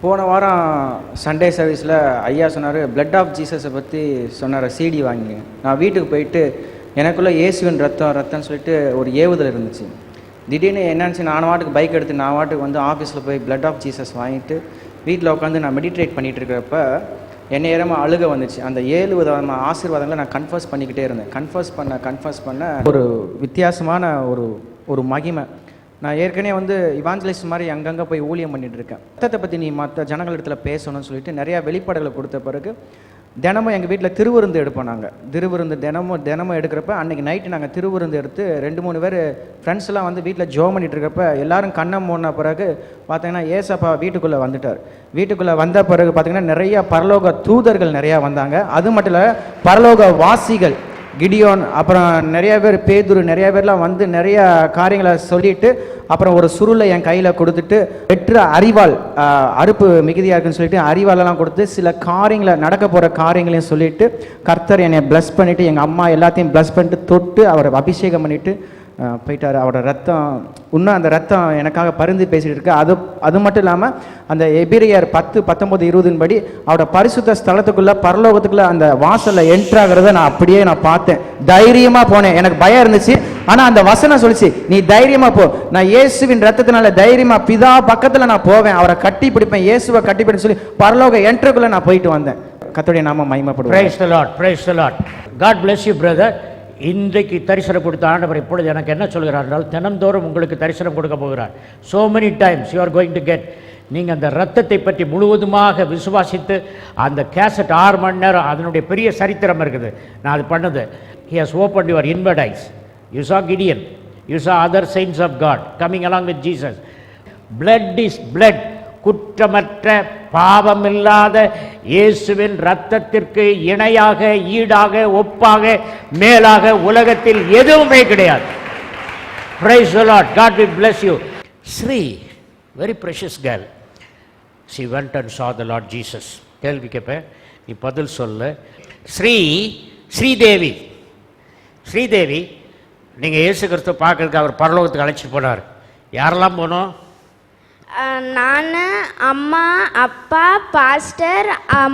போன வாரம் சண்டே சர்வீஸில் ஐயா சொன்னார் பிளட் ஆஃப் ஜீசஸை பற்றி சொன்னார். சிடி வாங்கி நான் வீட்டுக்கு போயிட்டு எனக்குள்ளே இயேசுவின் ரத்தம்னு சொல்லிட்டு ஒரு ஏவுதல் இருந்துச்சு. திடீர்னு என்னன்னு நான் வாட்டுக்கு பைக் எடுத்து நான் வாட்டுக்கு வந்து ஆஃபீஸில் போய் பிளட் ஆஃப் ஜீசஸ் வாங்கிட்டு வீட்டில் உட்காந்து நான் மெடிடேட் பண்ணிகிட்டு இருக்கிறப்ப என்னை ஏறமாக அழுக வந்துச்சு. அந்த 7 விதமான ஆசீர்வாதங்களை நான் கன்ஃபர்ஸ் பண்ணிக்கிட்டே இருந்தேன். கன்ஃபர்ஸ் பண்ண ஒரு வித்தியாசமான ஒரு மகிமை. நான் ஏற்கனவே வந்து இவாஞ்சலிஸ்ட் மாதிரி அங்கங்கே போய் ஊழியம் பண்ணிகிட்டு இருக்கேன். ரத்தத்தை பற்றி நீ மற்ற ஜனங்கள் இடத்துல பேசணும்னு சொல்லிட்டு நிறையா வெளிப்பாடுகளை கொடுத்த பிறகு தினமும் எங்கள் வீட்டில் திருவிருந்து எடுப்போம். நாங்கள் திருவிருந்து தினமும் எடுக்கிறப்ப அன்றைக்கி நைட்டு நாங்கள் திருவிருந்து எடுத்து 2-3 பேர் ஃப்ரெண்ட்ஸ்லாம் வந்து வீட்டில் ஜோ பண்ணிகிட்டு இருக்கிறப்ப எல்லோரும் கண்ணை மூடின பிறகு பார்த்தீங்கன்னா ஏசப்பா வீட்டுக்குள்ளே வந்துட்டார். வீட்டுக்குள்ளே வந்த பிறகு பார்த்திங்கன்னா நிறையா பரலோக தூதர்கள் நிறையா வந்தாங்க. அது மட்டும் இல்லை, பரலோக வாசிகள் கிடியோன், அப்புறம் நிறையா பேர் பேதுரு, நிறையா பேர்லாம் வந்து நிறையா காரியங்களை சொல்லிட்டு அப்புறம் ஒரு சுருளை என் கையில் கொடுத்துட்டு வெற்று அறிவாள் அறுப்பு மிகுதியாக இருக்குன்னு சொல்லிட்டு அறிவாலெல்லாம் கொடுத்து சில காரியங்களை நடக்க போகிற காரியங்களையும் சொல்லிவிட்டு கர்த்தர் என்னை ப்ளஸ் பண்ணிவிட்டு எங்கள் அம்மா எல்லாத்தையும் ப்ளஸ் பண்ணிட்டு தொட்டு அவரை அபிஷேகம் பண்ணிவிட்டு போயிட்டார். அவரோட ரத்தம் இன்னும் அந்த ரத்தம் எனக்காக பரிந்து பேசிகிட்டு இருக்கு. அது மட்டும் இல்லாமல் அந்த எபிரியர் 10:19-20 படி அவரோட பரிசுத்த ஸ்தலத்துக்குள்ளே பரலோகத்துக்குள்ளே அந்த வாசலில் என்ட்ராகிறத நான் அப்படியே பார்த்தேன். தைரியமாக போனேன். எனக்கு பயம் இருந்துச்சு. ஆனால் அந்த வசனம் சொல்லிச்சு, நீ தைரியமாக போ, நான் இயேசுவின் ரத்தத்தினால தைரியமாக பிதா பக்கத்தில் நான் போவேன், அவரை கட்டி பிடிப்பேன், இயேசுவை கட்டி பிடின்னு சொல்லி பரலோக என்ட்ருக்குள்ளே நான் போயிட்டு வந்தேன். கர்த்தருடைய நாமம் மகிமைப்படுவது. Praise the Lord, praise the Lord. God bless you brother. இன்றைக்கு தரிசனம் கொடுத்த ஆண்டவர் இப்பொழுது எனக்கு என்ன சொல்கிறார் என்றால், தினந்தோறும் உங்களுக்கு தரிசனம் கொடுக்க போகிறார். So many times you are going to get. நீங்கள் அந்த ரத்தத்தை பற்றி முழுவதுமாக விசுவாசித்து அந்த கேசட் 6 மணி நேரம் அதனுடைய பெரிய சரித்திரம் இருக்குது. நான் அது பண்ணது. He has opened your inward eyes. You saw Gideon. You saw other saints of God coming along with Jesus. Blood is blood. குற்றமற்ற பாவமில்லாத இயேசுவின் இரத்தத்திற்கு இணையாக, ஈடாக, ஒப்பாக, மேலாக உலகத்தில் எதுவுமே கிடையாது. Praise the Lord. God will bless you. Sri, very precious girl. She went and saw the Lord Jesus. கேள்வி கேட்பேன், நீ பதில் சொல்லு. ஸ்ரீதேவி நீங்கள் இயேசு கிறிஸ்துவ பார்க்கறதுக்கு அவர் பரலோகத்துக்கு அழைச்சிட்டு போனார். யாரெல்லாம் போனோம்? நான், அம்மா, அப்பா, பாஸ்டர்,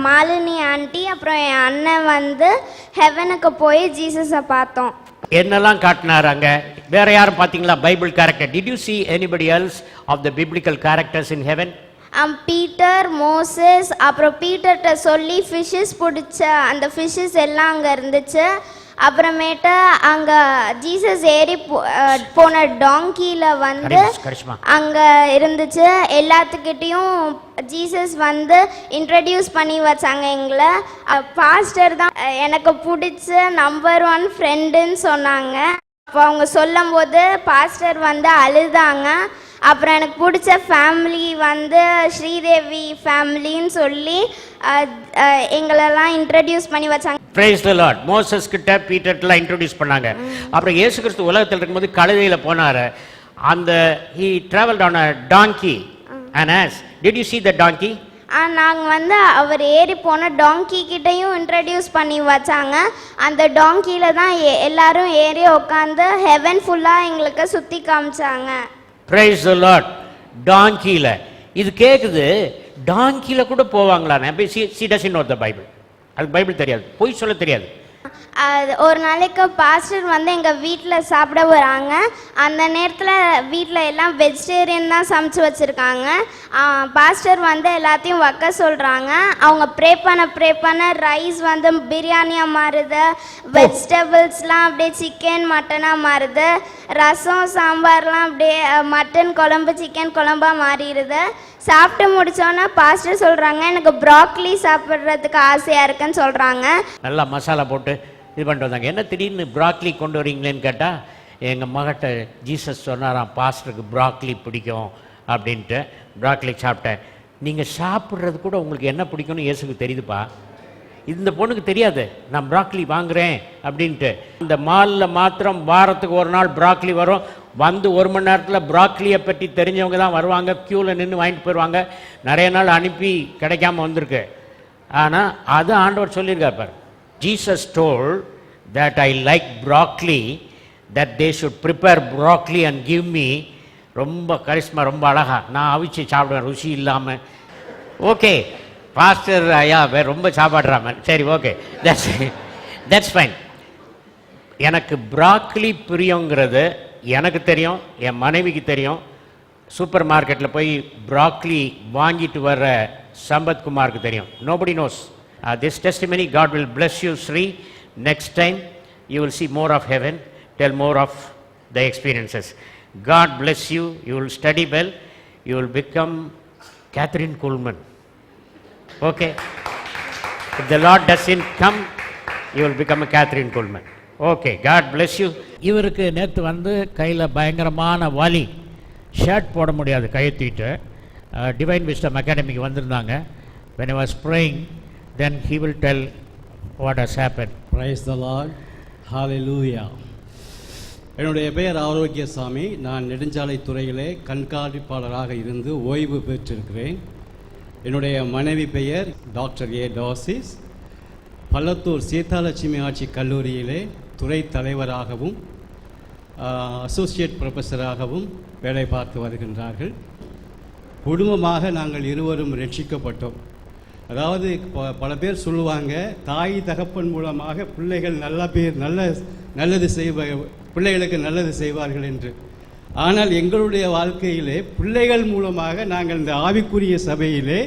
மாலினி ஆண்டி, அப்புறம் என் அண்ணன் வந்து ஹெவனுக்கு போய் ஜீசஸை பார்த்தோம். என்னெல்லாம் காட்டினார் அங்கே? வேற யாரும் பார்த்தீங்களா Bible character? Did you see anybody else of the biblical characters in heaven? Peter, Moses, அப்புறம் பீட்டர்கிட்ட சொல்லி ஃபிஷ்ஷஸ் பிடிச்ச அந்த ஃபிஷ்ஷஸ் எல்லாம் அங்கே இருந்துச்சு. அப்புறமேட்டு அங்கே ஜீசஸ் ஏறி போன டாங்கியில் வந்து அங்கே இருந்துச்சு. எல்லாத்துக்கிட்டையும் ஜீசஸ் வந்து இன்ட்ரடியூஸ் பண்ணி வச்சாங்க எங்களை. பாஸ்டர் தான் எனக்கு பிடிச்ச நம்பர் 1 ஃப்ரெண்டுன்னு சொன்னாங்க. அப்போ அவங்க சொல்லும் போது பாஸ்டர் வந்து அழுதாங்க. அப்புறம் எனக்கு பிடிச்ச ஃபேமிலி வந்து ஸ்ரீதேவி ஃபேமிலின்னு சொல்லி எங்களெல்லாம் இன்ட்ரடியூஸ் பண்ணி வச்சாங்க. Praise the Lord. மோசஸ் கிட்ட பீட்டர்லாம் இன்ட்ரோடியூஸ் பண்ணாங்க. அப்புறம் இயேசு கிறிஸ்து உலகத்தில் இருக்கும்போது கழுதையில் போனார். அந்த he traveled on a donkey and ass. Did you see the donkey? நாங்கள் வந்து அவர் ஏறி போன டாங்கி கிட்டையும் இன்ட்ரடியூஸ் பண்ணி வச்சாங்க. அந்த டாங்கியில் தான் எல்லாரும் ஏறி உட்காந்து ஹெவன் ஃபுல்லாக எங்களுக்கு சுற்றி காமிச்சாங்க. Praise the Lord. டாங்கியில் இது கேட்குது. டாங்கியில் கூட போவாங்களா? she doesn't know the Bible. அது பைபிள் தெரியாது, பொய் சொல்ல தெரியாது. ஒரு நாளைக்கு பாஸ்டர் வந்து எங்கள் வீட்டில் சாப்பிட வராங்க. அந்த நேரத்தில் வீட்டில் எல்லாம் வெஜிடேரியன் தான் சமைச்சு வச்சுருக்காங்க. பாஸ்டர் வந்து எல்லாத்தையும் வைக்க சொல்கிறாங்க. அவங்க ப்ரே பண்ண ரைஸ் வந்து பிரியாணியாக மாறுது, வெஜிடபிள்ஸ்லாம் அப்படியே சிக்கன் மட்டனாக மாறுது, ரசம் சாம்பார்லாம் அப்படியே மட்டன் குழம்பு சிக்கன் குழம்பாக மாறிடுது. சாப்பிட்டு முடிச்சோன்னா பாஸ்டர் சொல்கிறாங்க, எனக்கு ப்ராக்லி சாப்பிட்றதுக்கு ஆசையாக இருக்குன்னு சொல்கிறாங்க. நல்லா மசாலா போட்டு இது பண்ணிட்டு வந்தாங்க. என்ன திடீர்னு ப்ராக்லி கொண்டு வரீங்களேன்னு கேட்டால், எங்கள் மகட்ட ஜீசஸ் சொன்னாராம் பாஸ்டருக்கு ப்ராக்லி பிடிக்கும் அப்படின்ட்டு ப்ராக்லி சாப்பிட்டேன். நீங்கள் சாப்பிட்றது கூட உங்களுக்கு என்ன பிடிக்கும்னு இயேசுக்கு தெரியுதுப்பா. இந்த பொண்ணுக்கு தெரியாது நான் ப்ராக்லி வாங்குகிறேன் அப்படின்ட்டு. இந்த மாலில் மாத்திரம் வாரத்துக்கு ஒரு நாள் ப்ராக்லி வரும். வந்து 1 மணி நேரத்தில் ப்ராக்லியை பற்றி தெரிஞ்சவங்க தான் வருவாங்க. க்யூவில் நின்று வாங்கிட்டு போயிடுவாங்க. நிறைய நாள் அனுப்பி கிடைக்காம வந்திருக்கு. ஆனால் அது ஆண்டவர் சொல்லியிருக்கார் பார். Jesus told that I like broccoli, that they should prepare broccoli and give me. ரொம்ப கரிஸ்மா, ரொம்ப அழகா நான் அவிச்சு சாப்பிடுவேன் ருசி இல்லாமல். ஓகே பாஸ்டர் ஐயா ரொம்ப சாப்பாடுறாமன். சரி, ஓகே, தட்ஸ் ஃபைன். எனக்கு ப்ராக்லி பிரியங்கிறது எனக்கு தெரியும், என் மனைவிக்கு தெரியும். சூப்பர் மார்க்கெட்டில் போய் ப்ராக்லி வாங்கிட்டு வர்ற சம்பத்குமாருக்கு தெரியும். Nobody knows this testimony. God will bless you, Sri. Next time you will see more of heaven, tell more of the experiences. God bless you. You will study well. You will become Catherine Kuhlman. Okay? If the Lord doesn't come, you will become a Catherine Kuhlman. Okay, God bless you. இவருக்கு நேற்று கையில் பயங்கரமான வலி, shirt போட முடியாது கையெத்திட்டு. Divine wisdom அகாடமிக்கு வந்திருந்தாங்க. when I was praying, then he will tell what has happened. Praise the Lord. Hallelujah. என்னுடைய பெயர் ஆரோக்கியசாமி. நான் நெடுஞ்சாலை துறையிலே கண்காணிப்பாளராக இருந்து ஓய்வு பெற்றிருக்கிறேன். என்னுடைய மனைவி பெயர் டாக்டர் ஏ டாசிஸ். பள்ளத்தூர் சீதாலட்சுமி ஆட்சி கல்லூரியிலே துறை தலைவராகவும் அசோசியேட் ப்ரொஃபஸராகவும் வேலை பார்த்து வருகின்றார்கள். குடும்பமாக நாங்கள் இருவரும் ரட்சிக்கப்பட்டோம். அதாவது பல பேர் சொல்லுவாங்க, தாய் தகப்பன் மூலமாக பிள்ளைகள் நல்லது பிள்ளைகளுக்கு நல்லது செய்வார்கள் என்று. ஆனால் எங்களுடைய வாழ்க்கையிலே பிள்ளைகள் மூலமாக நாங்கள் இந்த ஆவிக்குரிய சபையிலே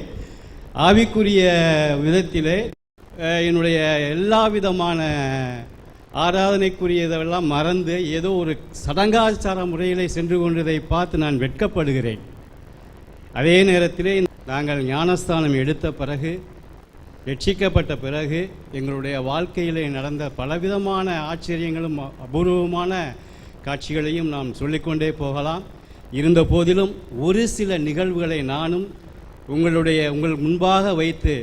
ஆவிக்குரிய விதத்திலே என்னுடைய எல்லா விதமான ஆராதனைக்குரியதெல்லாம் மறந்து ஏதோ ஒரு சடங்காச்சார முறையிலே சென்று கொண்டதை பார்த்து நான் வெட்கப்படுகிறேன். அதே நேரத்திலே நாங்கள் ஞானஸ்தானம் எடுத்த பிறகு, ரட்சிக்கப்பட்ட பிறகு எங்களுடைய வாழ்க்கையிலே நடந்த பலவிதமான ஆச்சரியங்களும் அபூர்வமான காட்சிகளையும் நாம் சொல்லிக்கொண்டே போகலாம். இருந்த போதிலும் ஒரு சில நிகழ்வுகளை நானும் உங்கள் முன்பாக வைத்து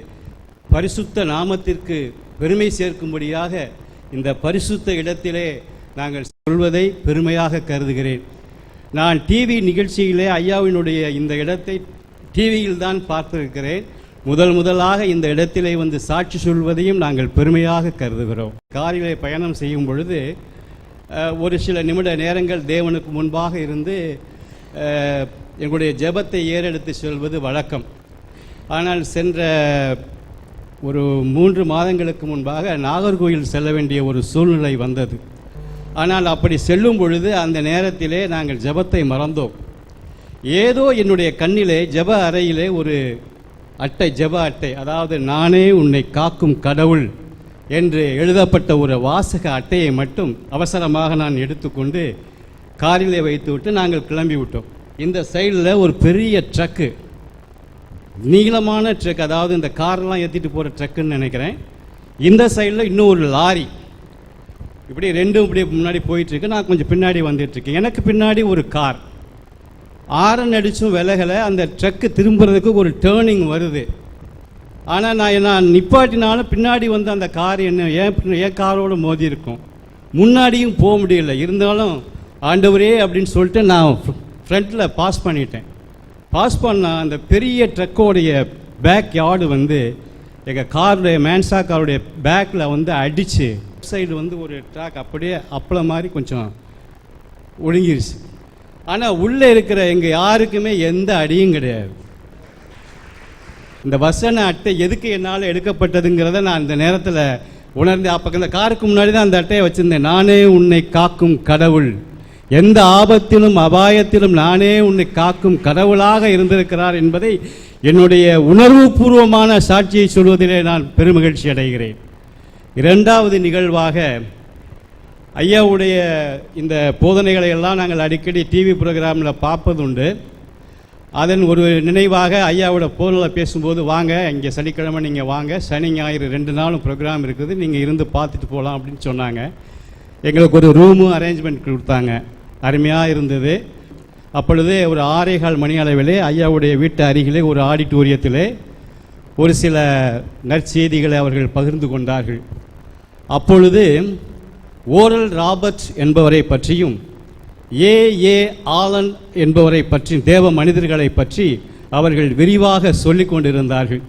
பரிசுத்த நாமத்திற்கு பெருமை சேர்க்கும்படியாக இந்த பரிசுத்த இடத்திலே நாங்கள் சொல்வதை பெருமையாக கருதுகிறேன். நான் டிவி நிகழ்ச்சியிலே ஐயாவினுடைய இந்த இடத்தை டிவியில் தான் பார்த்திருக்கிறேன். முதலாக இந்த இடத்திலே சாட்சி சொல்வதையும் நாங்கள் பெருமையாக கருதுகிறோம். காரிலே பயணம் செய்யும் பொழுது ஒரு சில நிமிட நேரங்கள் தேவனுக்கு முன்பாக இருந்து எங்களுடைய ஜெபத்தை ஏறெடுத்து சொல்வது வழக்கம். ஆனால் சென்ற ஒரு 3 மாதங்களுக்கு முன்பாக நாகர்கோயில் செல்ல வேண்டிய ஒரு சூழ்நிலை வந்தது. ஆனால் அப்படி செல்லும் பொழுது அந்த நேரத்திலே நாங்கள் ஜெபத்தை மறந்தோம். ஏதோ என்னுடைய கண்ணிலே ஜெப அறையிலே ஒரு ஜெப அட்டை, அதாவது நானே உன்னை காக்கும் கடவுள் என்று எழுதப்பட்ட ஒரு வாசக அட்டையை மட்டும் அவசரமாக நான் எடுத்துக்கொண்டு காரிலே வைத்துவிட்டு நாங்கள் கிளம்பி விட்டோம். இந்த சைடில் ஒரு பெரிய ட்ரக்கு, நீளமான ட்ரக், அதாவது இந்த காரெலாம் ஏற்றிட்டு போகிற ட்ரக்குன்னு நினைக்கிறேன். இந்த சைடில் இன்னும் ஒரு லாரி, இப்படி ரெண்டும் இப்படி முன்னாடி போயிட்டுருக்கு. நான் கொஞ்சம் பின்னாடி வந்துட்டுருக்கேன். எனக்கு பின்னாடி ஒரு கார், ஆரன் அடித்தும் விலகலை. அந்த ட்ரக்கு திரும்புறதுக்கு ஒரு டேர்னிங் வருது. ஆனால் நான் நிப்பாட்டினாலும் பின்னாடி அந்த கார் என் காரோடு மோதி இருக்கும். முன்னாடியும் போக முடியல. இருந்தாலும் ஆண்டவரே அப்படின்னு சொல்லிட்டு நான் ஃப்ரண்ட்டில் பாஸ் பண்ணிட்டேன். பாஸ் பண்ணால் அந்த பெரிய ட்ரக்கோடைய பேக் யார்டு எங்கள் காருடைய மேன்சா காருடைய பேக்கில் அடித்து சைடு ஒரு ட்ராக் அப்படியே அப்பள மாதிரி கொஞ்சம் ஒழுங்கிருச்சு. ஆனால் உள்ளே இருக்கிற எங்கள் யாருக்குமே எந்த அடியும் கிடையாது. இந்த வசன அட்டை எதுக்கு என்னால் எடுக்கப்பட்டதுங்கிறத நான் இந்த நேரத்தில் உணர்ந்தேன். அப்போ இந்த காருக்கு முன்னாடி தான் அந்த அட்டையை வச்சுருந்தேன். நானே உன்னை காக்கும் கடவுள், எந்த ஆபத்திலும் அபாயத்திலும் நானே உன்னை காக்கும் கடவுளாக இருந்திருக்கிறார் என்பதை என்னுடைய உணர்வுபூர்வமான சாட்சியை சொல்வதிலே நான் பெருமகிழ்ச்சி அடைகிறேன். இரண்டாவது நிகழ்வாக ஐயாவுடைய இந்த போதனைகளை எல்லாம் நாங்கள் அடிக்கடி டிவி ப்ரோக்ராமில் பார்ப்பதுண்டு. அதன் ஒரு நினைவாக ஐயாவோட ஃபோனில் பேசும்போது, வாங்க இங்கே சனிக்கிழமை நீங்கள் வாங்க, சனி ஞாயிறு 2 நாளும் ப்ரோக்ராம் இருக்குது, நீங்கள் இருந்து பார்த்துட்டு போகலாம் அப்படின்னு சொன்னாங்க. எங்களுக்கு ஒரு ரூமும் அரேஞ்ச்மெண்ட் கொடுத்தாங்க. அருமையாக இருந்தது. அப்பொழுதே ஒரு 6:15 மணி அளவிலே ஐயாவுடைய வீட்டு அருகிலே ஒரு ஆடிட்டோரியத்திலே ஒரு சில நற்செய்திகளை அவர்கள் பகிர்ந்து கொண்டார்கள். அப்பொழுது ஓரல் ராபர்ட் என்பவரை பற்றியும் ஏ ஆலன் என்பவரை பற்றி, தேவ மனிதர்களை பற்றி அவர்கள் விரிவாக சொல்லிக் கொண்டிருந்தார்கள்.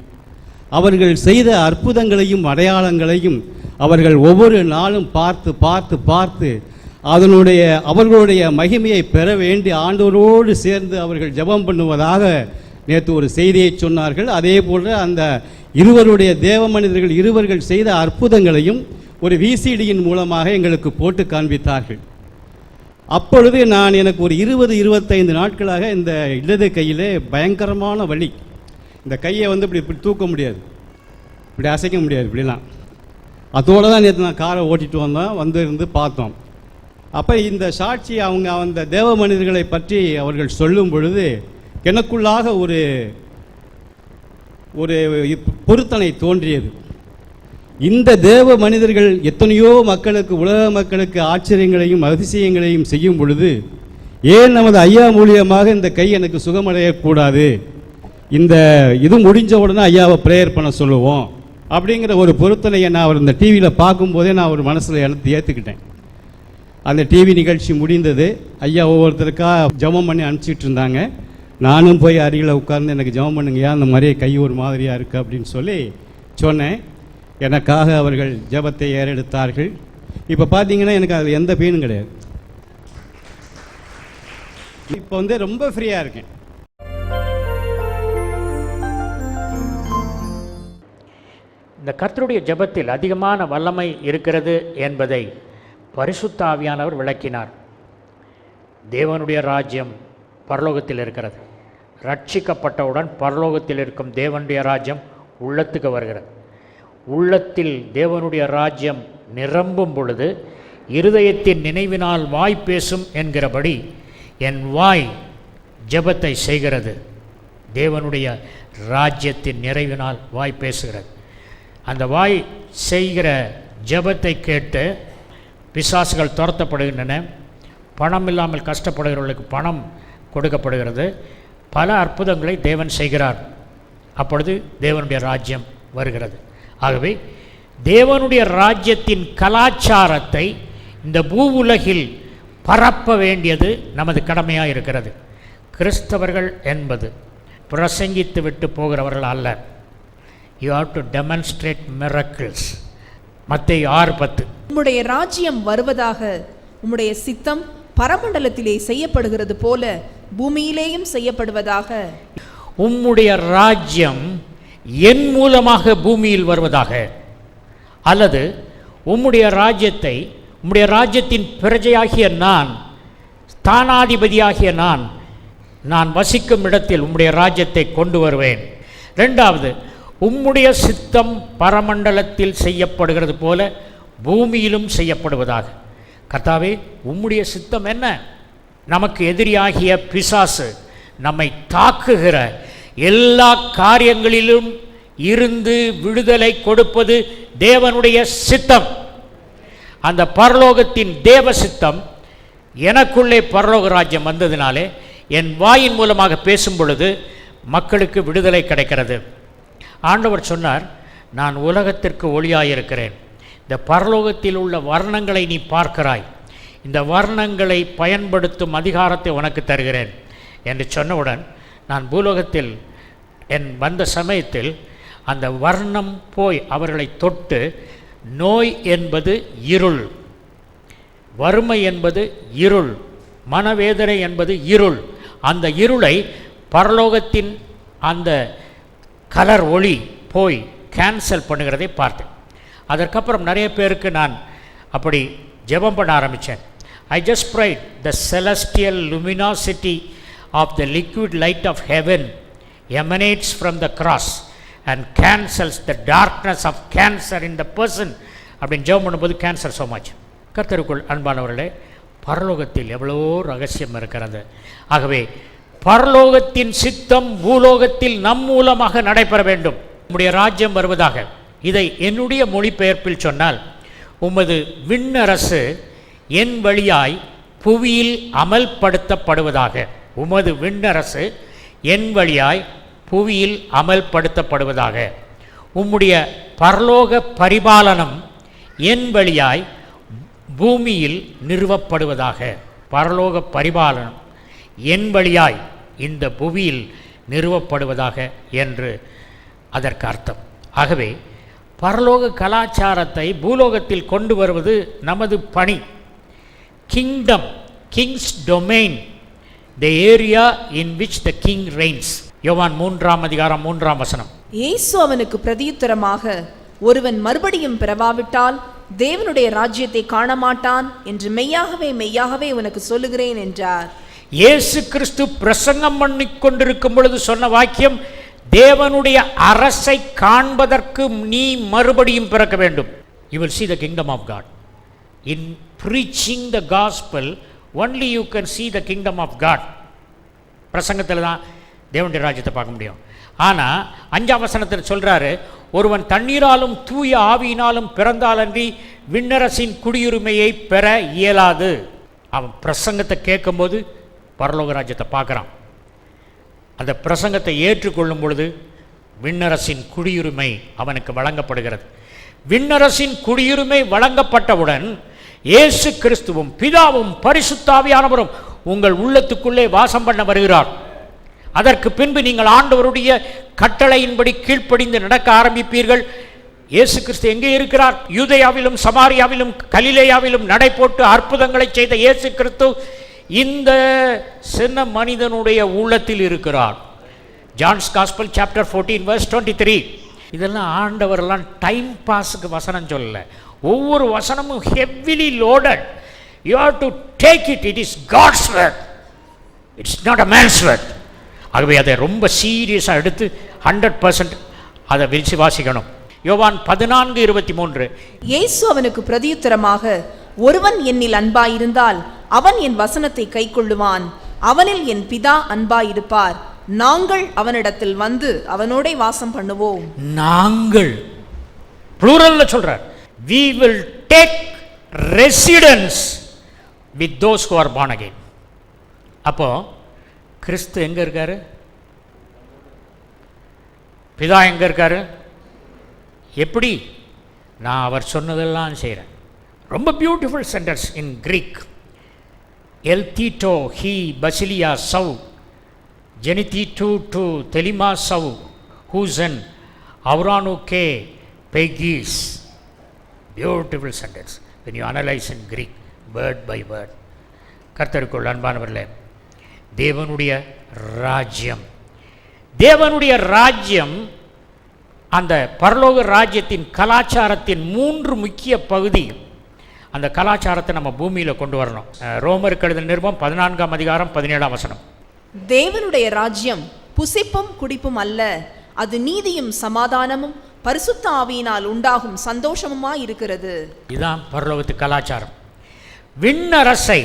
அவர்கள் செய்த அற்புதங்களையும் அடையாளங்களையும் அவர்கள் ஒவ்வொரு நாளும் பார்த்து பார்த்து பார்த்து அவர்களுடைய மகிமையை பெற வேண்டி ஆண்டவரோடு சேர்ந்து அவர்கள் ஜெபம் பண்ணுவதாக நேற்று ஒரு செய்தியை சொன்னார்கள். அதே போல் அந்த இருவருடைய தேவ மனிதர்கள் இருவர்கள் செய்த அற்புதங்களையும் ஒரு விசிடியின் மூலமாக எங்களுக்கு போட்டு காண்பித்தார்கள். அப்பொழுது நான் எனக்கு ஒரு 20-25 நாட்களாக இந்த இடது கையிலே பயங்கரமான வலி. இந்த கையை வந்து இப்படி தூக்க முடியாது, இப்படி அசைக்க முடியாது, இப்படிலாம். அதோடு தான் நேற்று நான் காரை ஓட்டிகிட்டு வந்தோம், இருந்து பார்த்தோம். அப்போ இந்த சாட்சி அவங்க அந்த தேவ மனிதர்களை பற்றி அவர்கள் சொல்லும் பொழுது எனக்குள்ளாக ஒரு ஒரு பொருத்தனை தோன்றியது. இந்த தேவ மனிதர்கள் எத்தனையோ மக்களுக்கு, உலக மக்களுக்கு ஆச்சரியங்களையும் அதிசயங்களையும் செய்யும் பொழுது ஏன் நமது ஐயா மூலியமாக இந்த கை எனக்கு சுகமடையக்கூடாது, இந்த இது முடிஞ்ச உடனே ஐயாவை ப்ரேயர் பண்ண சொல்லுவோம் அப்படிங்கிற ஒரு பொருத்தனையை நான் அவர் இந்த டிவியில் பார்க்கும்போதே நான் ஒரு மனசில் ஏற்றுக்கிட்டேன். அந்த டிவி நிகழ்ச்சி முடிந்தது. ஐயா ஒவ்வொருத்தருக்காக ஜெபம் பண்ணி அனுப்பிச்சிட்டு இருந்தாங்க. நானும் போய் அருகில் உட்கார்ந்து எனக்கு ஜெபம் பண்ணுங்கய்யா, அந்த மாதிரியே கை ஒரு மாதிரியாக இருக்குது அப்படின்னு சொல்லி சொன்னேன். எனக்காக அவர்கள் ஜெபத்தை ஏறெடுத்தார்கள். இப்போ பார்த்தீங்கன்னா எனக்கு அதில் எந்த பெயினும் கிடையாது. இப்போ வந்து ரொம்ப ஃப்ரீயாக இருக்கேன். இந்த கர்த்தருடைய ஜெபத்தில் அதிகமான வல்லமை இருக்கிறது என்பதை பரிசுத்த ஆவியானவர் விளக்கினார். தேவனுடைய ராஜ்யம் பரலோகத்தில் இருக்கிறது. ரட்சிக்கப்பட்டவுடன் பரலோகத்தில் இருக்கும் தேவனுடைய ராஜ்யம் உள்ளத்துக்கு வருகிறது. உள்ளத்தில் தேவனுடைய ராஜ்யம் நிரம்பும் பொழுது இருதயத்தின் நினைவினால் வாய் பேசும் என்கிறபடி என் வாய் ஜெபத்தை செய்கிறது. தேவனுடைய ராஜ்யத்தின் நிறைவினால் வாய் பேசுகிறது. அந்த வாய் செய்கிற ஜெபத்தை கேட்டு பிசாசுகள் துரத்தப்படுகின்றன. பணம் இல்லாமல் கஷ்டப்படுகிறவர்களுக்கு பணம் கொடுக்கப்படுகிறது. பல அற்புதங்களை தேவன் செய்கிறார். அப்பொழுது தேவனுடைய ராஜ்யம் வருகிறது. ஆகவே தேவனுடைய ராஜ்யத்தின் கலாச்சாரத்தை இந்த பூவுலகில் பரப்ப வேண்டியது நமது கடமையாக இருக்கிறது. கிறிஸ்தவர்கள் என்பது பிரசங்கித்து விட்டு போகிறவர்கள் அல்ல. You have to demonstrate miracles. மத்தேயு 6:10. உம்முடைய ராஜ்யம் வருவதாக, உம்முடைய சித்தம் பரமண்டலத்திலே செய்யப்படுகிறது போல பூமியிலேயும் செய்யப்படுவதாக. உம்முடைய ராஜ்யம் என் மூலமாக பூமியில் வருவதாக, அல்லது உம்முடைய ராஜ்யத்தை, உம்முடைய ராஜ்யத்தின் பிரஜையாகிய நான், ஸ்தானாதிபதியாகிய நான் வசிக்கும் இடத்தில் உம்முடைய ராஜ்யத்தை கொண்டு வருவேன். ரெண்டாவது, உம்முடைய சித்தம் பரமண்டலத்தில் செய்யப்படுகிறது போல பூமியிலும் செய்யப்படுவதாக. கர்த்தாவே, உம்முடைய சித்தம் என்ன? நமக்கு எதிரியாகிய பிசாசு நம்மை தாக்குகிற எல்லா காரியங்களிலும் இருந்து விடுதலை கொடுப்பது தேவனுடைய சித்தம். அந்த பரலோகத்தின் தேவ சித்தம் எனக்குள்ளே பரலோக ராஜ்யம் வந்ததினாலே என் வாயின் மூலமாக பேசும் பொழுது மக்களுக்கு விடுதலை கிடைக்கிறது. ஆண்டவர் சொன்னார், நான் உலகத்திற்கு ஒளியாயிருக்கிறேன். இந்த பரலோகத்தில் உள்ள வர்ணங்களை நீ பார்க்கிறாய், இந்த வர்ணங்களை பயன்படுத்தும் அதிகாரத்தை உனக்கு தருகிறேன் என்று சொன்னவுடன் நான் பூலோகத்தில் வந்த சமயத்தில் அந்த வர்ணம் போய் அவர்களை தொட்டு, நோய் என்பது இருள், வறுமை என்பது இருள், மனவேதனை என்பது இருள், அந்த இருளை பரலோகத்தின் அந்த கலர் ஒளி போய் கேன்சல் பண்ணுகிறதை பார்த்தேன். அதற்கப்புறம் நிறைய பேருக்கு நான் அப்படி ஜெபம் பண்ண ஆரம்பித்தேன். I just prayed the celestial luminosity of the liquid light of heaven emanates from the cross and cancels the darkness of cancer in the person. அப்படின்னு ஜெபம் பண்ணும்போது கேன்சர் so much. கர்த்தருக்குள் அன்பானவர்களே, பரலோகத்தில் எவ்வளோ ரகசியம் இருக்கிறது. ஆகவே பரலோகத்தின் சித்தம் பூலோகத்தில் நம் மூலமாக நடைபெற வேண்டும். உம்முடைய ராஜ்யம் வருவதாக. இதை என்னுடைய மொழிபெயர்ப்பில் சொன்னால், உமது விண்ணரசு என் வழியாய் புவியில் அமல்படுத்தப்படுவதாக. உமது விண்ணரசு என் வழியாய் புவியில் அமல்படுத்தப்படுவதாக. உம்முடைய பரலோக பரிபாலனம் என் வழியாய் பூமியில் நிறுவப்படுவதாக. பரலோக பரிபாலனம் என் வழியாய் இந்த புவியில் நிறுவப்படுவதாக என்று அதற்கு அர்த்தம். ஆகவே பரலோக கலாச்சாரத்தை பூலோகத்தில் கொண்டு வருவது நமது பணி. Kingdom, Kings domain, the area in which the king Reigns. யோவான் 3:3 இயேசு அவனுக்கு பிரதியுத்தரமாக, ஒருவன் மறுபடியும் பிறவாவிட்டால் தேவனுடைய ராஜ்யத்தை காணமாட்டான் என்று மெய்யாகவே மெய்யாகவே உனக்கு சொல்லுகிறேன் என்றார். இயேசு கிறிஸ்து பிரசங்கம் பண்ணி கொண்டிருக்கும் பொழுது சொன்ன வாக்கியம், தேவனுடைய அரசை காண்பதற்கு நீ மறுபடியும் பிறக்க வேண்டும். You will see the kingdom of God. In preaching the gospel, only you can see the kingdom of God. பிரசங்கத்தில் தான் தேவனுடைய ராஜ்யத்தை பார்க்க முடியும். ஆனால் 5ஆம் வசனத்தில் சொல்கிறாரு, ஒருவன் தண்ணீராலும் தூய ஆவியினாலும் பிறந்தாலன்றி விண்ணரசின் குடியுரிமையை பெற இயலாது. அவன் பிரசங்கத்தை கேட்கும்போது பரலோக ராஜ்யத்தை பார்க்குறான். அந்த பிரசங்கத்தை ஏற்றுக்கொள்ளும் பொழுது விண்ணரசின் குடியுரிமை அவனுக்கு வழங்கப்படுகிறது. விண்ணரசின் குடியுரிமை வழங்கப்பட்டவுடன் இயேசு கிறிஸ்துவும் பிதாவும் பரிசுத்த ஆவியானவரும் உங்கள் உள்ளத்துக்குள்ளே வாசம் பண்ண வருகிறார். அதற்கு பின்பு நீங்கள் ஆண்டவருடைய கட்டளையின்படி கீழ்ப்படிந்து நடக்க ஆரம்பிப்பீர்கள். இயேசு கிறிஸ்து எங்கே இருக்கிறார்? யூதேயாவிலும் சமாரியாவிலும் கலிலேயாவிலும் நடை போட்டு அற்புதங்களை செய்த இயேசு கிறிஸ்து இந்த சின்ன மனிதனுடைய உள்ளத்தில் இருக்கிறார். John's gospel chapter 14:23. இதெல்லாம் ஆண்டவரெல்லாம் டைம் பாஸுக்கு வசனம் சொல்லல. ஒவ்வொரு வசனமும் heavily loaded. You have to take it. It is God's word. It's not a man's word. ஆகவே அதை ரொம்ப சீரியஸாக எடுத்து 100% அதை விசுவாசிக்கணும். யோவான் 14:23. இயேசு அவனுக்கு பிரதியுத்தரமாக, ஒருவன் என்னில் அன்பாயிருந்தால் அவன் என் வசனத்தை கைக்கொள்ளுவான். அவனில் என் பிதா அன்பாயிருப்பார். நாங்கள் அவனிடத்தில் வந்து அவனோட வாசம் பண்ணுவோம். நாங்கள் ப்ளூரல்ல சொல்றார். we will take residence with those who are born again. அப்போ கிறிஸ்து எங்க இருக்காரு? பிதா எங்க இருக்காரு? எப்படி? நான் அவர் சொன்னதெல்லாம் செய்கிறேன். ரொம்ப பியூட்டிஃபுல் சென்டென்ஸ் இன் கிரீக். எல் தீட்டோ ஹி பசிலியா சவ் ஜெனிதீட்டு டு தெலிமா சவ் ஹூசன் அவ்ரானு கே பெகீஸ். Beautiful sentence when you analyze in Greek word by word. கர்த்தருக்குள் அன்பானவர்களே, தேவனுடைய ராஜ்யம், தேவனுடைய ராஜ்யம் அந்த பரலோக ராஜ்யத்தின் கலாச்சாரத்தின் 3 முக்கிய பகுதி. அந்த கலாச்சாரத்தை நம்ம பூமியில் கொண்டு வரணும். ரோமருக்கு எழுதின நிருபம் 14:17. தேவனுடைய ராஜ்யம் புசிப்பும் குடிப்பும் அல்ல, அது நீதியும் சமாதானமும் பரிசுத்த ஆவியினால் உண்டாகும் சந்தோஷமுமாய் இருக்கிறது. இதுதான் பரலோகத்து கலாச்சாரம். விண்ணரசை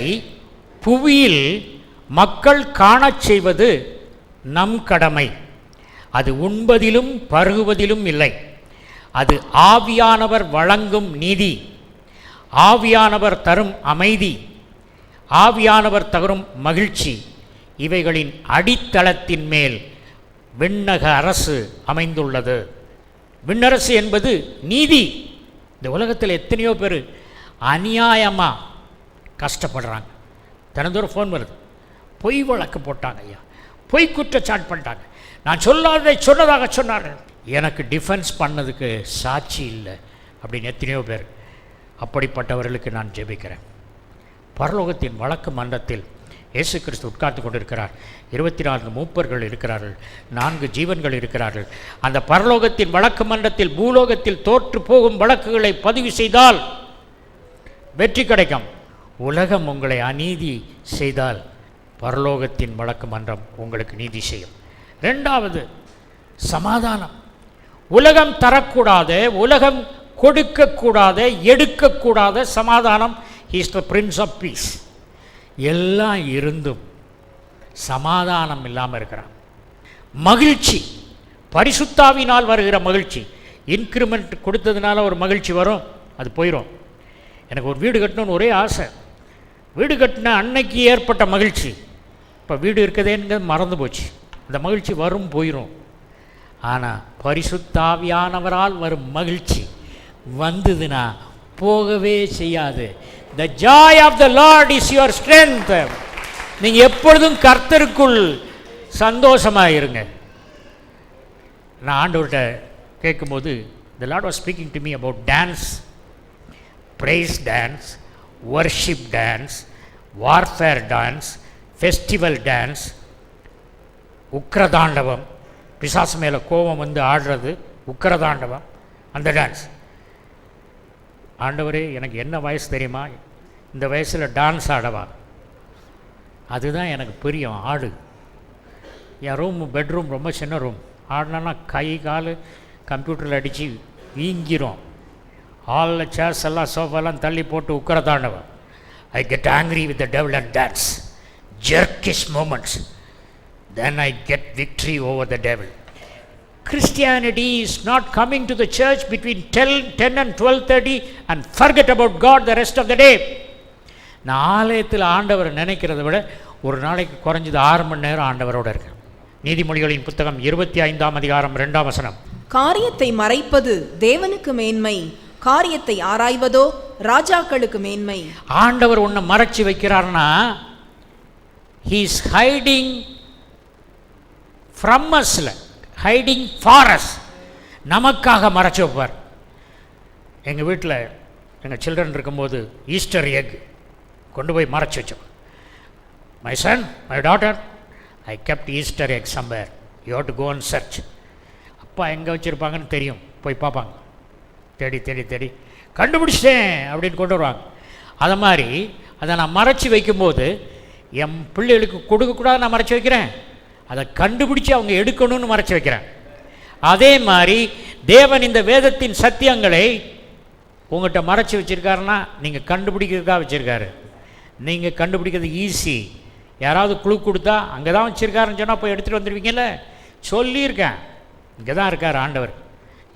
புவியில் மக்கள் காணச் செய்வது நம் கடமை. அது உண்பதிலும் பருகுவதிலும் இல்லை. அது ஆவியானவர் வழங்கும் நீதி, ஆவியானவர் தரும் அமைதி, ஆவியானவர் தரும் மகிழ்ச்சி. இவைகளின் அடித்தளத்தின் மேல் விண்ணக அரசு அமைந்துள்ளது. விண்ணரசு என்பது நீதி. இந்த உலகத்தில் எத்தனையோ பேர் அநியாயமாக கஷ்டப்படுறாங்க. தினந்தோறும் ஃபோன் வருது, பொய் வழக்கு போட்டாங்க, ஐயா பொய் குற்றச்சாட்டு பண்ணிட்டாங்க, நான் சொல்லாததை சொன்னதாக சொன்னார்கள், எனக்கு டிஃபென்ஸ் பண்ணதுக்கு சாட்சி இல்லை அப்படின்னு எத்தனையோ பேர். அப்படிப்பட்டவர்களுக்கு நான் ஜெபிக்கிறேன். பரலோகத்தின் வழக்கு மன்றத்தில் இயேசு கிறிஸ்து உட்கார்ந்து கொண்டிருக்கிறார். 24 மூப்பர்கள் இருக்கிறார்கள், 4 ஜீவன்கள் இருக்கிறார்கள். அந்த பரலோகத்தின் வழக்கு மன்றத்தில் பூலோகத்தில் தோற்று போகும் வழக்குகளை பதிவு செய்தால் வெற்றி கிடைக்கும். உலகம் உங்களை அநீதி செய்தால் பரலோகத்தின் வழக்கு மன்றம் உங்களுக்கு நீதி செய்யும். 2வது சமாதானம். உலகம் தரக்கூடாத, உலகம் கொடுக்கக்கூடாத, எடுக்கக்கூடாத சமாதானம். Is the prince of peace. எல்லாம் இருந்தும் சமாதானம் இல்லாமல் இருக்கிறான். மகிழ்ச்சி, பரிசுத்தாவினால் வருகிற மகிழ்ச்சி. இன்க்ரிமெண்ட் கொடுத்ததுனால ஒரு மகிழ்ச்சி வரும், அது போயிடும். எனக்கு ஒரு வீடு கட்டணும்னு ஒரே ஆசை. வீடு கட்டின அன்னைக்கு ஏற்பட்ட மகிழ்ச்சி இப்போ வீடு இருக்குதேங்கிறது மறந்து போச்சு. அந்த மகிழ்ச்சி வரும் போயிடும். ஆனால் பரிசுத்தாவியானவரால் வரும் மகிழ்ச்சி வந்ததுன்னா போகவே செய்யாது. The joy of the Lord is your strength. நீங்கள் எப்பொழுதும் கர்த்தருக்குள் சந்தோஷமாக இருங்க. நான் ஆண்டவர்கிட்ட கேட்கும்போது the Lord was speaking to me about dance, praise dance, worship dance, warfare dance, festival dance, உக்கிரதாண்டவம், பிசாசு மேலே கோபம் வந்து ஆடுறது உக்கிரதாண்டவம், அந்த டான்ஸ். ஆண்டவரே எனக்கு என்ன வயசு தெரியுமா, இந்த வயசில் டான்ஸ் ஆடவா? அதுதான் எனக்கு பிரியம். ஆடு. என் ரூம் பெட்ரூம் ரொம்ப சின்ன ரூம். ஆடினா கை கால் கம்ப்யூட்டரில் அடித்து வீங்கிரும். ஹாலில் சேர்ஸ் எல்லாம் சோஃபாலாம் தள்ளி போட்டு உக்கிரதாண்டவம். I get angry with the devil and dance. Jerkish moments. Then I get victory over the devil. Christianity is not coming to the church between 10 and 12:30 and forget about God the rest of the day. நான் ஆலயத்தில் ஆண்டவரை நினைக்கிறத விட ஒரு நாளைக்கு குறைஞ்சது 6 மணி நேரம் ஆண்டவரோடு இருக்கேன். நீதிமொழிகளின் புத்தகம் 25ஆம் அதிகாரம் 2ஆம் வசனம். காரியத்தை மறைப்பது தேவனுக்கு மேன்மை, காரியத்தை ஆராய்வதோ ராஜாக்களுக்கு மேன்மை. ஆண்டவர் ஒன்றை மறைச்சி வைக்கிறார்னா he is hiding from us, hiding for us. நமக்காக மறைச்சி வைப்பார். எங்கள் வீட்டில் எங்கள் சில்ட்ரன் இருக்கும்போது ஈஸ்டர் எக் கொண்டு போய் மறைச்சி வச்சோம். My son, my daughter, I kept Easter egg somewhere, you have to go and search. அப்பா எங்கே வச்சுருப்பாங்கன்னு தெரியும், போய் பார்ப்பாங்க. தேடி தேடி தேடி கண்டுபிடிச்சிட்டேன் அப்படின்னு கொண்டு வருவாங்க. அதை மாதிரி அதை நான் மறைச்சி வைக்கும்போது என் பிள்ளைகளுக்கு கொடுக்கக்கூடாது, நான் மறைச்சி வைக்கிறேன். அதை கண்டுபிடிச்சி அவங்க எடுக்கணும்னு மறைச்சி வைக்கிறேன். அதே மாதிரி தேவன் இந்த வேதத்தின் சத்தியங்களை உங்கள்கிட்ட மறைச்சி வச்சுருக்காருன்னா நீங்கள் கண்டுபிடிக்கிறதுக்காக வச்சுருக்காரு. நீங்கள் கண்டுபிடிக்கிறது ஈஸி. யாராவது குழு கொடுத்தா அங்கே தான் வச்சுருக்காருன்னு சொன்னால் போய் எடுத்துகிட்டு வந்துடுவீங்கல்ல. சொல்லியிருக்கேன், இங்கே தான் இருக்கார் ஆண்டவர்,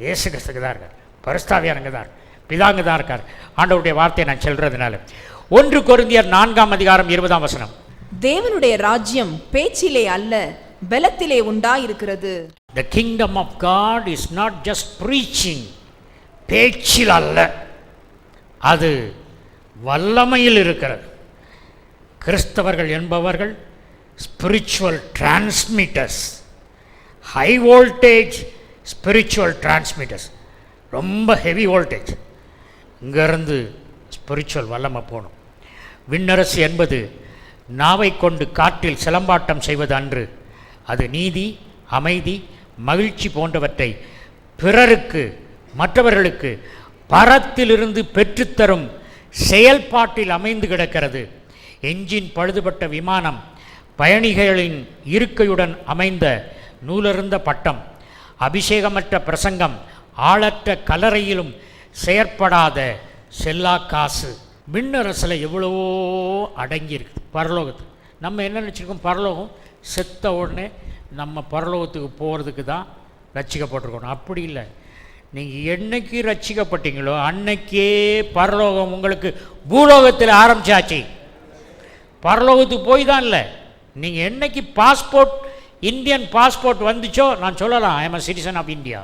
இயேசு கிறிஸ்துக்கு தான் இருக்கார், பரிசுத்தாவியார் அங்கே தான், பிதாங்க தான் இருக்கார். ஆண்டவருடைய வார்த்தையை நான் சொல்கிறதுனால 1 கொரிந்தியர் 4ஆம் அதிகாரம் 20ஆம் வசனம். தேவனுடைய ராஜ்யம் பேச்சிலே அல்ல பலத்திலே உண்டாயிருக்கிறது. The kingdom of God is not just preaching. பேச்சில் அல்ல, அது வல்லமையில் இருக்கிறது. கிறிஸ்தவர்கள் என்பவர்கள் spiritual transmitters, high voltage spiritual transmitters. ரொம்ப ஹெவி வோல்டேஜ். இங்கேருந்து ஸ்பிரிச்சுவல் வல்லமை போகணும். விண்ணரசு என்பது நாவை கொண்டு காற்றில் சிலம்பாட்டம் செய்வது அன்று. அது நீதி, அமைதி, மகிழ்ச்சி போன்றவற்றை பிறருக்கு, மற்றவர்களுக்கு பரத்திலிருந்து பெற்றுத்தரும் செயல்பாட்டில் அமைந்து கிடக்கிறது. என்ஜின் பழுதுபட்ட விமானம், பயணிகளின் இருக்கையுடன் அமைந்த நூலருந்த பட்டம், அபிஷேகமற்ற பிரசங்கம், ஆளற்ற கலரையிலும் செயற்படாத செல்லா காசு. விண்ணரசில் எவ்வளவோ அடங்கியிருக்கு. பரலோகத்து நம்ம என்ன நினச்சிருக்கோம், பரலோகம் செத்த உடனே நம்ம பரலோகத்துக்கு போகிறதுக்கு தான் ரட்சிக்கப்பட்டிருக்கணும். அப்படி இல்லை. நீங்கள் என்னைக்கு ரட்சிக்கப்பட்டீங்களோ அன்னைக்கே பரலோகம் உங்களுக்கு பூலோகத்தில் ஆரம்பிச்சாச்சு. பரலோகத்துக்கு போய் தான் இல்லை. நீங்கள் என்னைக்கு பாஸ்போர்ட், இந்தியன் பாஸ்போர்ட் வந்துச்சோ நான் சொல்லலாம், I am a citizen of India.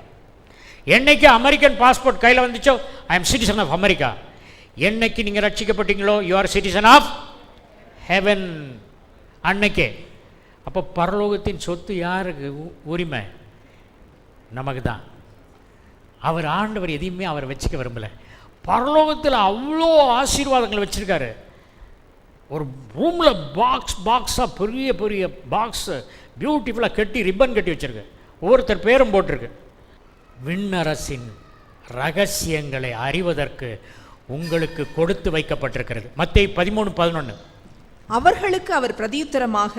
என்னைக்கு அமெரிக்கன் பாஸ்போர்ட் கையில் வந்துச்சோ I am citizen of America. என்னைக்கு நீங்கள் ரட்சிக்கப்பட்டீங்களோ you are citizen of heaven அன்னைக்கே. அப்போ பரலோகத்தின் சொத்து யாருக்கு உரிமை? நமக்கு தான். அவர் ஆண்டவர் எதையுமே அவர் வச்சுக்க விரும்பலை. பரலோகத்தில் அவ்வளோ ஆசீர்வாதங்கள் வச்சுருக்காரு. ஒரு ரூமில் பாக்ஸாக பெரிய பெரிய பாக்ஸு பியூட்டிஃபுல்லாக கட்டி ரிப்பன் கட்டி வச்சுருக்கு. ஒவ்வொருத்தர் பேரும் போட்டிருக்கு. விண்ணரசின் ரகசியங்களை அறிவதற்கு உங்களுக்கு கொடுத்து வைக்கப்பட்டிருக்கிறது. மத்தேயு 13:11. அவர்களுக்கு அவர் பிரதியுத்தரமாக,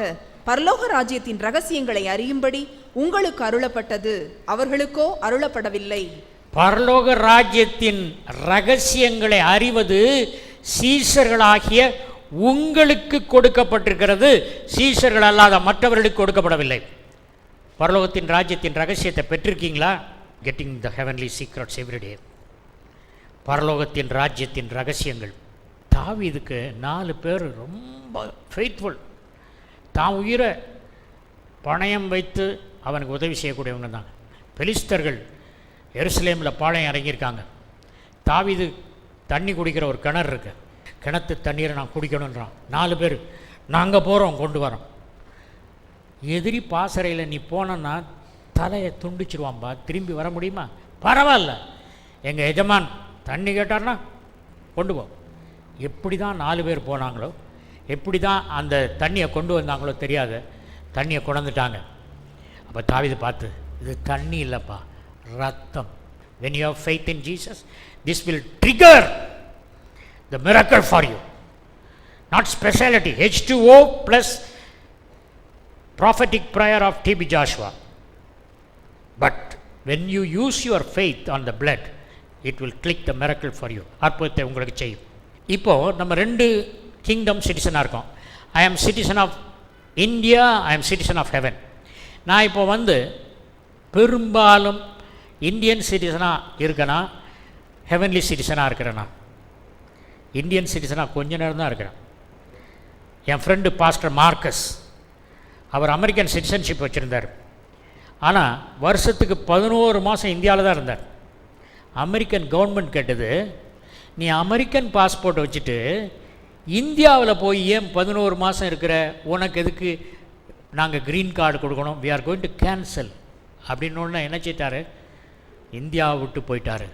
பரலோக ராஜ்யத்தின் ரகசியங்களை அறியும்படி உங்களுக்கு அருளப்பட்டது, அவர்களுக்கோ அருளப்படவில்லை. பரலோக ராஜ்யத்தின் ரகசியங்களை அறிவது சீஷர்களாகிய உங்களுக்கு கொடுக்கப்பட்டிருக்கிறது, சீஷர்கள் அல்லாத மற்றவர்களுக்கு கொடுக்கப்படவில்லை. பரலோகத்தின் ராஜ்யத்தின் ரகசியத்தை பெற்றிருக்கீங்களா? Getting the heavenly secrets everyday. பரலோகத்தின் ராஜ்யத்தின் ரகசியங்கள். தாவீதுக்கு 4 பேர் ரொம்ப ஃபெய்த்ஃபுல். தான் உயிரை பணயம் வைத்து அவனுக்கு உதவி செய்யக்கூடியவங்க தான். பெலிஸ்தர்கள் எருசலேமில் பாளையம் இறங்கியிருக்காங்க. தாவீது தண்ணி குடிக்கிற ஒரு கிணறு இருக்கு. கிணத்து தண்ணீரை நான் குடிக்கணுன்றான். 4 பேர் நாங்கள் போகிறோம், கொண்டு வரோம். எதிரி பாசறையில் நீ போனன்னா தலையை துண்டிச்சிருவான்பா, திரும்பி வர முடியுமா? பரவாயில்ல, எங்கள் எஜமான் தண்ணி கேட்டார்னா கொண்டு போ. எப்படி தான் 4 பேர் போனாங்களோ, எப்படி தான் அந்த தண்ணியை கொண்டு வந்தாங்களோ தெரியாது, தண்ணியை கொண்டுட்டாங்க. அப்போ தாவீது பார்த்து, இது தண்ணி இல்லைப்பா, ரத்தம். when you have faith in Jesus, this will trigger the miracle for you, not speciality. H2O plus prophetic prayer of TB Joshua. But when you use your faith on the blood, it will click the miracle for you. அற்புதத்தை உங்களுக்கு செய்யும். இப்போது நம்ம 2 kingdom சிட்டிசனாக இருக்கோம். ஐ ஆம் citizen of India, ஐ ஆம் citizen of heaven. நான் இப்போ பெரும்பாலும் இந்தியன் சிட்டிசனாக இருக்கேனா, ஹெவன்லி சிட்டிசனாக இருக்கிறேனா? இந்தியன் சிட்டிசனாக கொஞ்ச நேரம் தான் இருக்கிறேன். என் ஃப்ரெண்டு பாஸ்டர் மார்க்கஸ், அவர் அமெரிக்கன் சிட்டிசன்ஷிப் வச்சுருந்தார். ஆனால் வருஷத்துக்கு 11 மாதம் இந்தியாவில் தான் இருந்தார். அமெரிக்கன் கவர்மெண்ட் கேட்டது, நீ அமெரிக்கன் பாஸ்போர்ட் வச்சுட்டு இந்தியாவில் போய் ஏன் 11 மாதம் இருக்கிற, உனக்கு எதுக்கு நாங்கள் க்ரீன் கார்டு கொடுக்கணும், we are going to cancel அப்படின்னு என்ன செய்தார், இந்தியாவை விட்டு போயிட்டார்.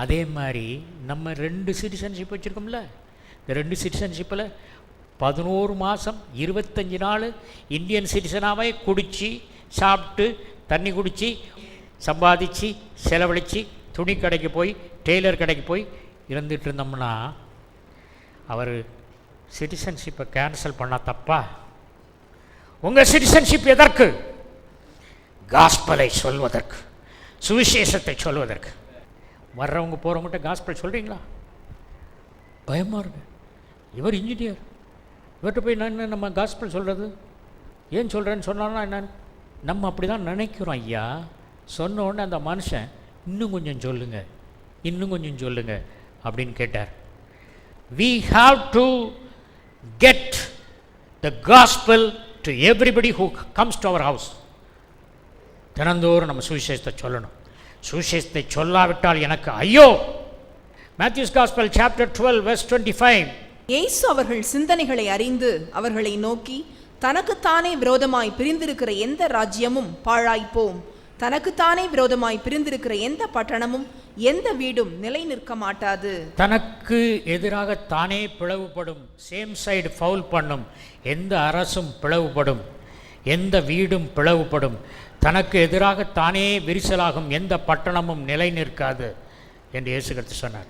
அதே மாதிரி நம்ம 2 சிட்டிசன்ஷிப் வச்சுருக்கோம்ல, இந்த 2 சிட்டிசன்ஷிப்பில் 11 மாதம் 25 நாள் இந்தியன் சிட்டிசனாகவே குடித்து சாப்பிட்டு தண்ணி குடித்து சம்பாதிச்சு செலவழித்து துணி கடைக்கு போய் டெய்லர் கடைக்கு போய் இருந்துகிட்டு இருந்தோம்னா அவர் சிட்டிசன்ஷிப்பை கேன்சல் பண்ணால் தப்பா? உங்கள் சிட்டிசன்ஷிப் எதற்கு? காஸ்பலை சொல்வதற்கு, சுவிசேஷத்தை சொல்வதற்கு. வர்றவங்க போகிறவங்ககிட்ட காஸ்பல் சொல்கிறீங்களா? பயமாக இருக்கு. இவர் இன்ஜினியர், இவர்கிட்ட போய் நான் நம்ம காஸ்பல் சொல்கிறது, ஏன் சொல்கிறேன்னு சொன்னாலும் என்னன்னு நம்ம அப்படி தான் நினைக்கிறோம். ஐயா சொன்ன உடனே அந்த மனுஷன் இன்னும் கொஞ்சம் சொல்லுங்கள், இன்னும் கொஞ்சம் சொல்லுங்கள் அப்படின்னு கேட்டார். We have to get the gospel to everybody who comes to our house. தினந்தோறும் நம்ம சுவிசேஷத்தை சொல்லணும். சுவிசேஷத்தை சொல்லாவிட்டால் எனக்கு ஐயோ. Matthew's gospel chapter 12 verse 25. இயேசு அவர்கள் சிந்தனைகளை அறிந்து அவர்களை நோக்கி, தனக்குத்தானே விரோதமாய் பிரிந்திருக்கிற எந்த ராஜ்யமும் பாழாய்ப்போம், தனக்குத்தானே விரோதமாய் பிரிந்திருக்கிற எந்த பட்டணமும் எந்த வீடும் நிலை நிற்க மாட்டாது. தனக்கு எதிராக தானே பிளவுபடும், சேம் சைடு ஃபவுல் பண்ணும் எந்த அரசும் பிளவுபடும், எந்த வீடும் பிளவுபடும், தனக்கு எதிராக தானே விரிசலாகும் எந்த பட்டணமும் நிலை நிற்காது என்று இயேசு கிறிஸ்து சொன்னார்.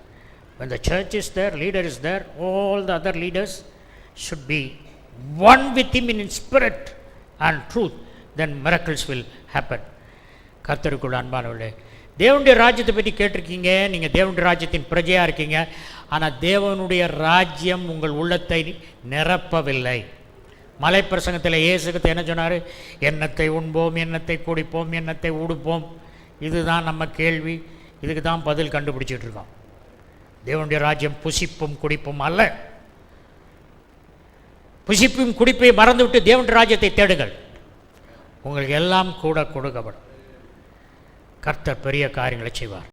When the church is there, leader is there, all the other leaders should be one with him in spirit and truth, then miracles will happen. கர்த்தருக்குள் அன்பானவர்களே, தேவனுடைய ராஜ்யத்தை பற்றி கேட்டிருக்கீங்க, நீங்கள் தேவனுடைய ராஜ்யத்தின் பிரஜையாக இருக்கீங்க. ஆனால் தேவனுடைய ராஜ்யம் உங்கள் உள்ளத்தை நிரப்பவில்லை. மலை பிரசங்கத்தில் இயேசுக்கு என்ன சொன்னார்? எண்ணத்தை உண்போம், எண்ணத்தை குடிப்போம், எண்ணத்தை உடுப்போம். இதுதான் நம்ம கேள்வி, இதுக்கு தான் பதில் கண்டுபிடிச்சிட்டு இருக்கோம். தேவனுடைய ராஜ்யம் புசிப்பும் குடிப்பும் அல்ல. புசிப்பும் குடிப்பை மறந்துவிட்டு தேவனுடைய ராஜ்யத்தை தேடுங்கள், உங்களுக்கு எல்லாம் கூட கொடுக்கப்படும். கர்த்தர் பெரிய காரியங்களை செய்வார்.